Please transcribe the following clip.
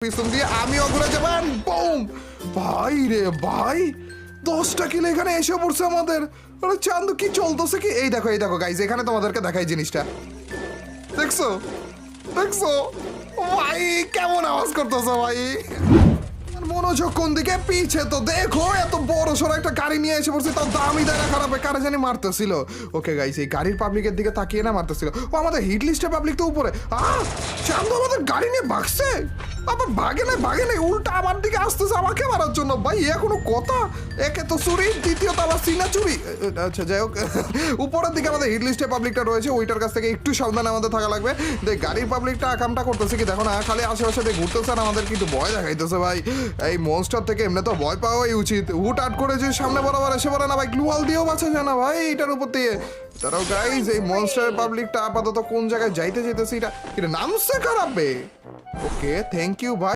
পিছন দিয়ে আমিও ঘুরে যাবেন। বুম! ভাই রে ভাই, 10টা কিলো এখানে এসে পড়ছে আমাদের। আরে চান্দু, কি চলতেছে কি? এই দেখো গাইজ, এখানে তোমাদেরকে দেখাই জিনিসটা। দেখছো দেখছো ভাই, কেমন আওয়াজ করতেছে ভাই। মনোযোগ কোন দিকে? পিছে তো দেখো, এত বড় সড়ো একটা গাড়ি নিয়ে এসে পড়ছে, তাও দামি দেয় না, খারাপ কারে জানি মারতেছিল। ওকে গাইস, এই গাড়ির পাবলিকের দিকে তাকিয়ে না মারতেছিল। ও আমাদের হিট লিস্টের পাবলিক তো উপরে। চান্দু আমাদের গাড়ি নিয়ে ভাগছে, আবার ভাগে নাই, উল্টা আমার দিকে আসতেছে আমাকে মারার জন্য। ভাই এ কোনো কথা? একে তো চুরি, দ্বিতীয়ত আবার সিনা চুরি। আচ্ছা যাই হোক, উপরের দিকে আমাদের হিট লিস্টের পাবলিকটা রয়েছে, ওইটার কাছ থেকে একটু সাবধানে আমাদের থাকা লাগবে। গাড়ির পাবলিকটা আকামটা করতেছে কি দেখো না, খালি আশেপাশে দিয়ে ঘুরতেছে আর আমাদের কিন্তু ভয় দেখাইতেছে ভাই। এই মনস্টার থেকে এমনি তো ভয় পাওয়াই উচিত। হুট আট করে যে সামনে বরাবর এসে পড়ে না ভাই, গ্লুয়াল দিয়েও বাঁচা যায় না ভাই এটার উপর দিয়ে। তারাও গাইজ, এই মনস্টার পাবলিকটা আপাতত কোন জায়গায় যাইতেছে, এটা নামছে খারাপে। ওকে, থ্যাংক ইউ ভাই।